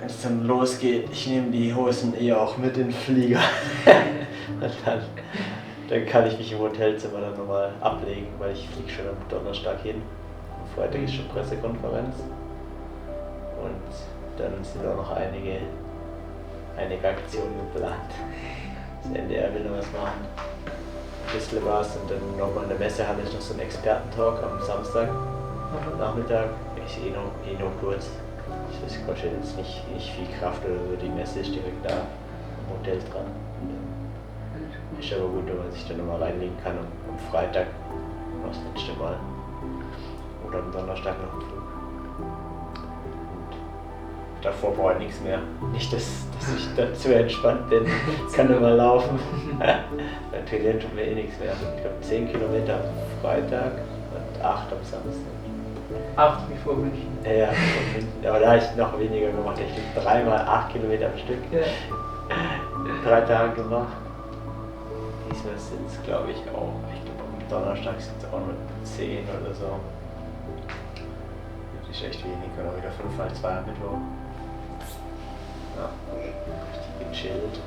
wenn es dann losgeht, ich nehme die Hosen eher auch mit in den Flieger. Und dann kann ich mich im Hotelzimmer dann nochmal ablegen, weil ich fliege schon am Donnerstag hin. Am Freitag ist schon Pressekonferenz. Und dann sind auch noch einige Aktionen geplant. Das NDR will noch was machen. Ein bisschen was und dann nochmal in der Messehalle ist noch so ein Expertentalk am Samstag Nachmittag. Ich sehe noch kurz. Das kostet jetzt nicht viel Kraft oder so. Die Messe ist direkt da am Hotel dran. Ist aber gut, wenn man sich dann nochmal reinlegen kann am Freitag noch das letzte Mal. Oder am Donnerstag noch einen Flug. Und davor brauche ich nichts mehr. Nicht, dass ich dazu entspannt bin. Kann nur mal laufen. Bei Trainieren tut mir eh nichts mehr. Ich glaube 10 Kilometer am Freitag und 8 am Samstag. 8 wie vor München. Ja, vor München. Aber da habe ich noch weniger gemacht. Ich habe 3 mal 8 Kilometer am Stück. Ja. 3 Tage gemacht. Diesmal sind es, glaube ich, auch. Ich glaube, am Donnerstag sind es auch nur 10 oder so. Das ist echt wenig. Oder wieder 5 mal 2 am Mittwoch. Ja, richtig gechillt.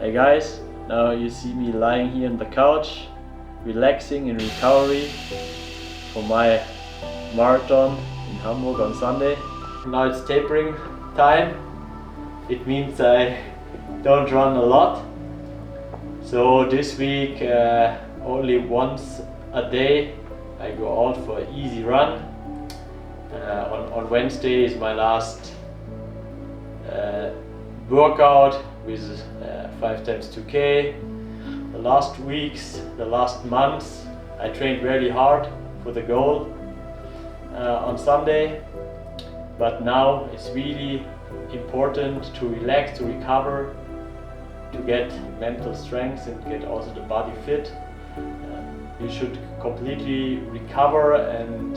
Hey guys, now you see me lying here on the couch, relaxing in recovery for my marathon in Hamburg on Sunday. Now it's tapering time. It means I don't run a lot. So this week only once a day I go out for an easy run. On Wednesday is my last workout with 5 times 2K. The last weeks, the last months I trained really hard for the goal on Sunday, but now it's really important to relax, to recover, to get mental strength and get also the body fit. You should completely recover and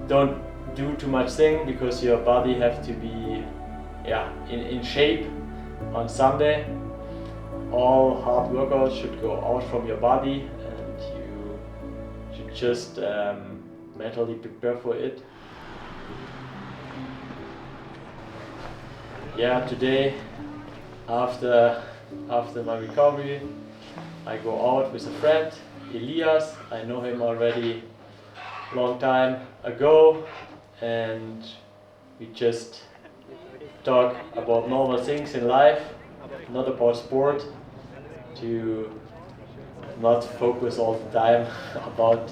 don't do too much thing because your body have to be in shape on Sunday. All hard workouts should go out from your body and you should just mentally prepare for it. Yeah, today after my recovery I go out with a friend, Elias. I know him already long time ago and we just talk about normal things in life, not about sport, to not focus all the time about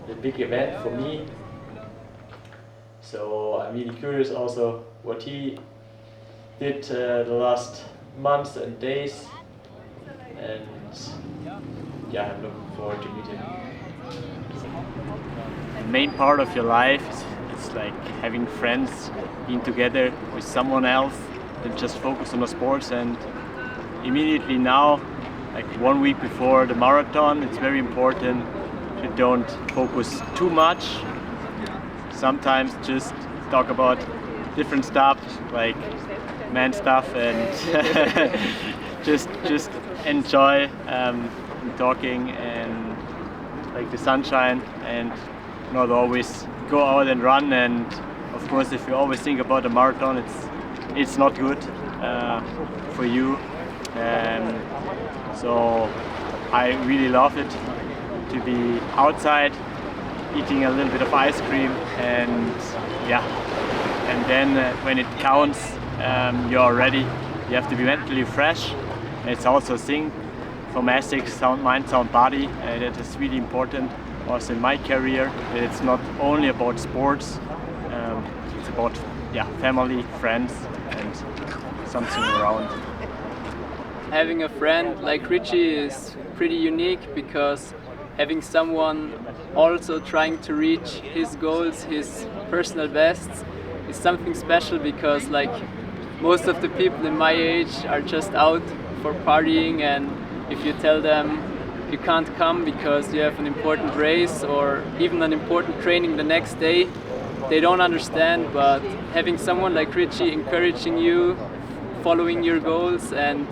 the big event for me. So I'm really curious also what he did the last months and days, and yeah, I'm looking forward to meet him. The main part of your life is like having friends, being together with someone else, and just focus on the sports. And immediately now, like 1 week before the marathon, it's very important to don't focus too much. Sometimes just talk about different stuff, like man stuff, and just enjoy talking and like the sunshine, and not always go out and run. And of course, if you always think about the marathon, it's not good for you. So I really love it to be outside, eating a little bit of ice cream, and yeah. And then when it counts, you're ready. You have to be mentally fresh. It's also a thing for Mastics, sound mind, sound body. That is really important. Also in my career, it's not only about sports. It's about family, friends, and something around. Having a friend like Richie is pretty unique because having someone also trying to reach his goals, his personal bests, is something special, because like most of the people in my age are just out for partying, and if you tell them you can't come because you have an important race or even an important training the next day, they don't understand. But having someone like Richie encouraging you, following your goals and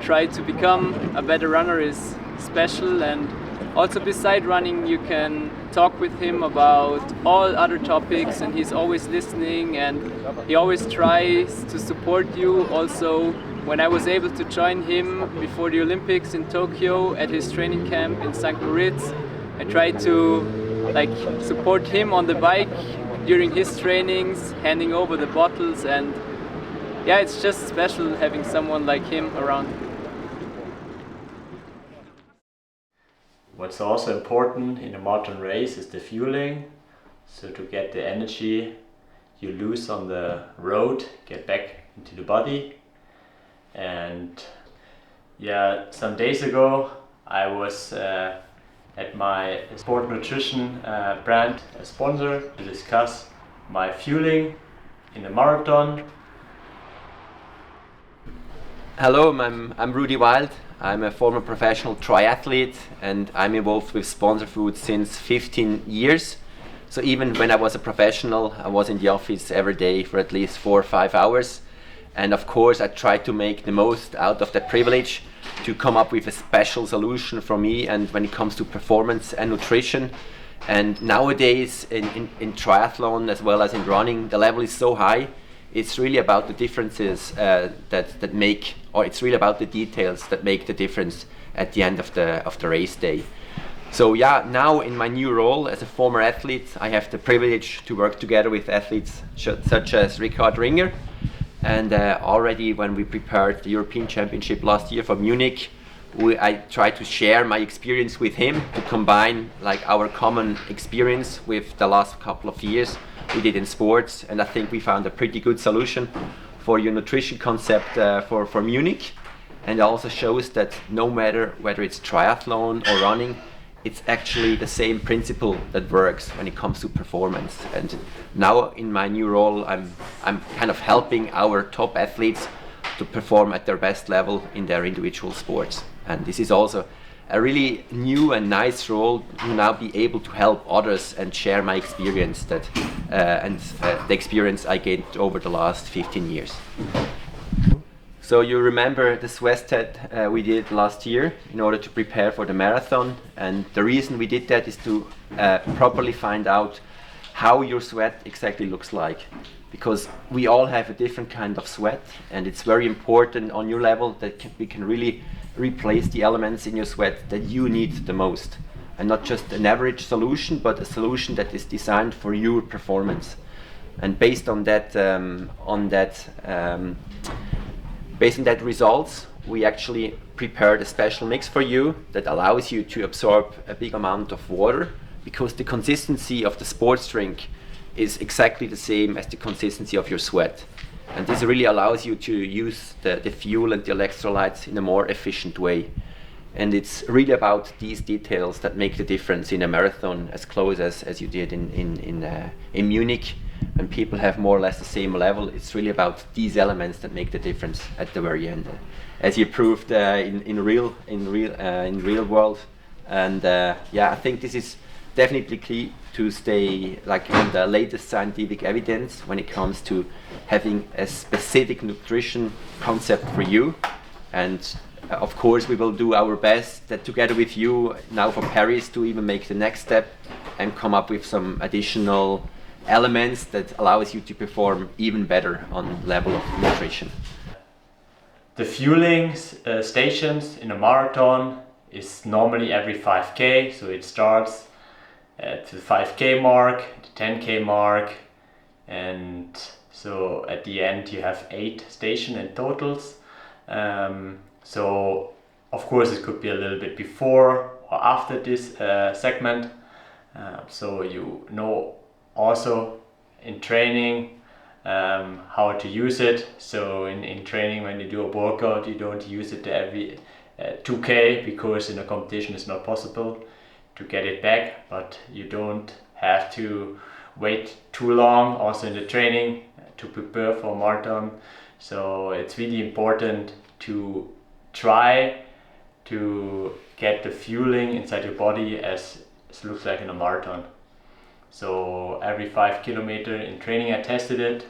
try to become a better runner is special, and also beside running you can talk with him about all other topics, and he's always listening and he always tries to support you. Also, when I was able to join him before the Olympics in Tokyo at his training camp in St. Moritz, I tried to support him on the bike during his trainings, handing over the bottles, and yeah, it's just special having someone like him around. What's also important in a marathon race is the fueling. So to get the energy you lose on the road, get back into the body. And yeah, some days ago I was at my sport nutrition brand sponsor to discuss my fueling in a marathon. Hello, I'm Rudy Wild. I'm a former professional triathlete and I'm involved with sponsor food since 15 years. So even when I was a professional, I was in the office every day for at least 4 or 5 hours. And of course I tried to make the most out of that privilege to come up with a special solution for me and when it comes to performance and nutrition. And nowadays in triathlon as well as in running, the level is so high. It's really about the differences that make, or it's really about the details that make the difference at the end of the race day. So yeah, now in my new role as a former athlete, I have the privilege to work together with athletes such as Richard Ringer. And already when we prepared the European Championship last year for Munich, I tried to share my experience with him to combine our common experience with the last couple of years we did in sports, and I think we found a pretty good solution for your nutrition concept for Munich. And it also shows that no matter whether it's triathlon or running, it's actually the same principle that works when it comes to performance. And now in my new role, I'm kind of helping our top athletes to perform at their best level in their individual sports. And this is also a really new and nice role to now be able to help others and share my experience the experience I gained over the last 15 years. So you remember the sweat test we did last year in order to prepare for the marathon, and the reason we did that is to properly find out how your sweat exactly looks like, because we all have a different kind of sweat, and it's very important on your level that we can really replace the elements in your sweat that you need the most, and not just an average solution, but a solution that is designed for your performance. And based on that results, we actually prepared a special mix for you that allows you to absorb a big amount of water, because the consistency of the sports drink is exactly the same as the consistency of your sweat. And this really allows you to use the fuel and the electrolytes in a more efficient way. And it's really about these details that make the difference in a marathon as close as you did in Munich. When people have more or less the same level, it's really about these elements that make the difference at the very end, as you proved in real world. And yeah, I think this is definitely key to stay on the latest scientific evidence when it comes to having a specific nutrition concept for you. And of course we will do our best that together with you now for Paris to even make the next step and come up with some additional elements that allows you to perform even better on level of nutrition. The fueling stations in a marathon is normally every 5K, so it starts at the 5K mark, the 10K mark, and so at the end you have 8 stations in totals. So of course it could be a little bit before or after this segment, so you know also in training how to use it. So in training, when you do a workout, you don't use it every 2K, because in a competition it's not possible to get it back, but you don't have to wait too long also in the training to prepare for a marathon. So it's really important to try to get the fueling inside your body as it looks like in a marathon. So every 5 kilometer in training I tested it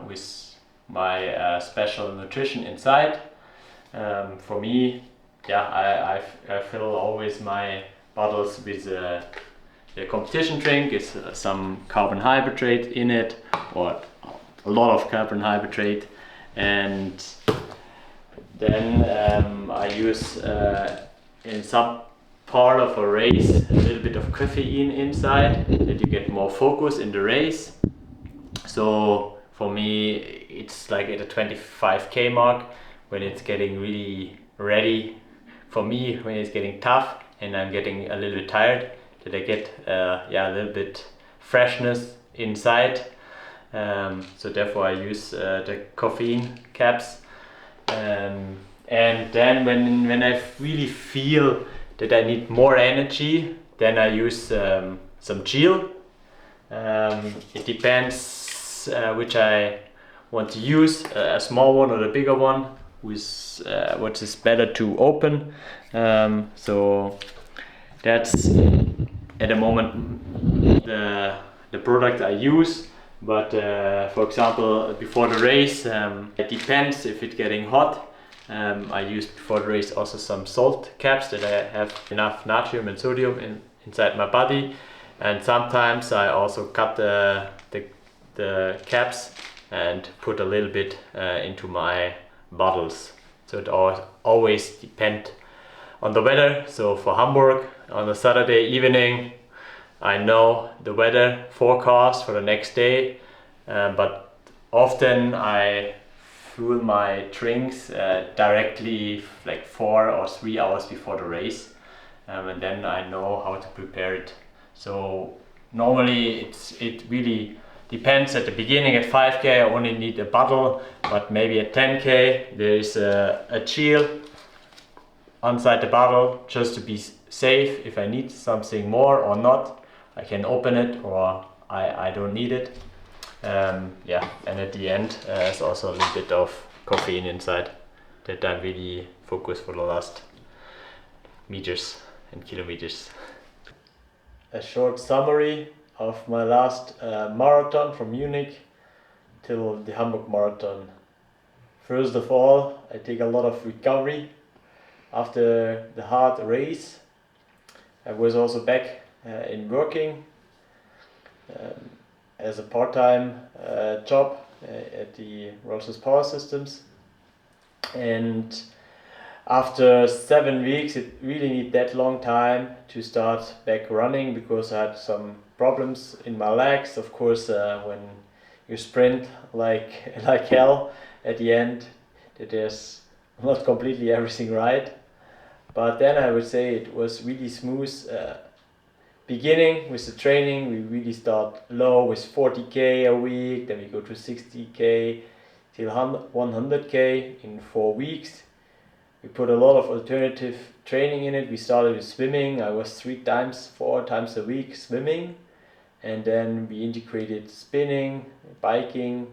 with my special nutrition inside. For me, yeah, I fill always my bottles with the competition drink is some carbohydrate in it, or a lot of carbohydrate, and then I use in some part of a race a little bit of caffeine inside, that you get more focus in the race. So for me it's like at a 25k mark, when it's getting really ready for me, when it's getting tough and I'm getting a little bit tired, that I get a little bit freshness inside. So therefore I use the caffeine caps. And then when I really feel that I need more energy, then I use some gel. It depends which I want to use, a small one or a bigger one, with what is better to open. So that's at the moment the product I use. But for example, before the race, it depends if it's getting hot. I use before the race also some salt caps, that I have enough natrium and sodium inside my body. And sometimes I also cut the caps and put a little bit into my bottles. So it always depends on the weather. So for Hamburg, on a Saturday evening, I know the weather forecast for the next day, but often I fuel my drinks directly like 4 or 3 hours before the race, and then I know how to prepare it. So normally it really depends. At the beginning at 5k I only need a bottle, but maybe at 10k there is a gel inside the bottle, just to be safe. If I need something more or not, I can open it, or I don't need it. And at the end there's also a little bit of caffeine inside, that I'm really focused for the last meters and kilometers. A short summary of my last marathon from Munich till the Hamburg Marathon. First of all, I take a lot of recovery after the hard race. I was also back in working as a part-time job at the Rolls-Royce Power Systems, and after 7 weeks it really need that long time to start back running, because I had some problems in my legs. Of course, when you sprint like hell at the end, that there's not completely everything right. But then I would say it was really smooth. Beginning with the training, we really start low with 40k a week, then we go to 60k till 100k in 4 weeks. We put a lot of alternative training in it. We started with swimming. I was 4 times a week swimming, and then we integrated spinning, biking,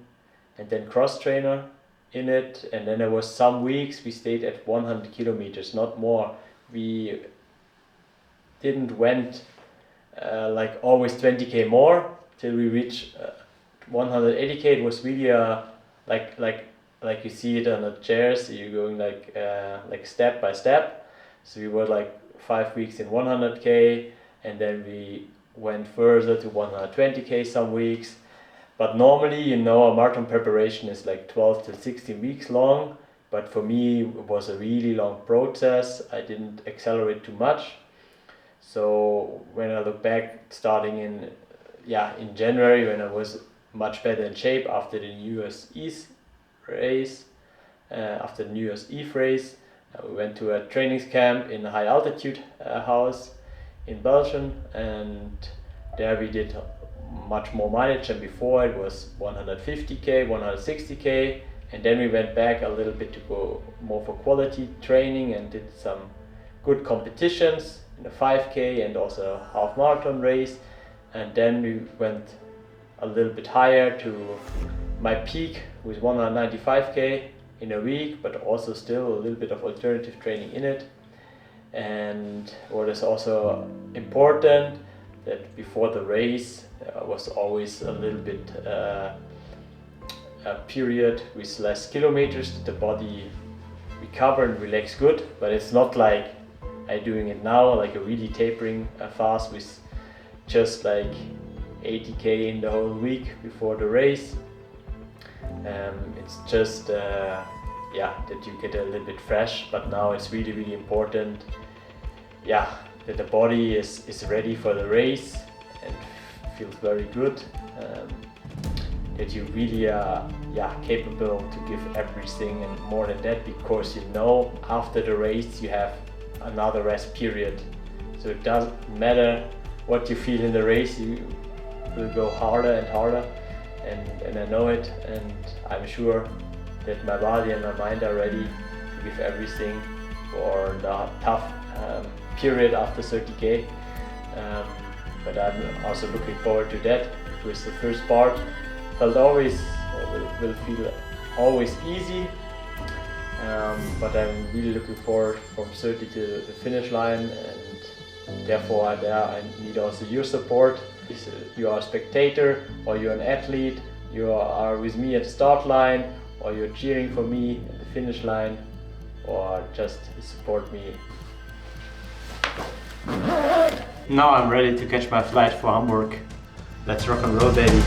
and then cross trainer in it. And then there was some weeks we stayed at 100 kilometers, not more. We didn't went like always 20k more till we reached 180k. It was really like you see it on the chairs. You're going like step by step. So we were like 5 weeks in 100k, and then we went further to 120k some weeks. But normally, a marathon preparation is like 12 to 16 weeks long. But for me, it was a really long process. I didn't accelerate too much. So when I look back, starting in January, when I was much better in shape after the New Year's Eve race, we went to a training camp in a high altitude house in Belgium, and there we did much more mileage than before. It was 150k, 160k, and then we went back a little bit to go more for quality training and did some good competitions in the 5k and also a half marathon race. And then we went a little bit higher to my peak with 195k in a week, but also still a little bit of alternative training in it. And what is also important, that before the race was always a little bit a period with less kilometers, that the body recover and relax good. But it's not like I'm doing it now, like a really tapering fast with just like 80k in the whole week before the race. It's just yeah, that you get a little bit fresh, but now it's really important, yeah, that the body is ready for the race and feels very good, that you really are, yeah, capable to give everything and more than that, because you know after the race you have another rest period, so it doesn't matter what you feel in the race, you will go harder and harder, and I know it, and I'm sure that my body and my mind are ready to give everything for the tough period after 30k. But I'm also looking forward to that, because the first part will feel always easy, but I'm really looking forward from 30 to the finish line, and therefore I need also your support. If you are a spectator, or you're an athlete, you are with me at the start line, or you're cheering for me at the finish line, or just support me. Now I'm ready to catch my flight for Hamburg. Let's rock and roll, baby.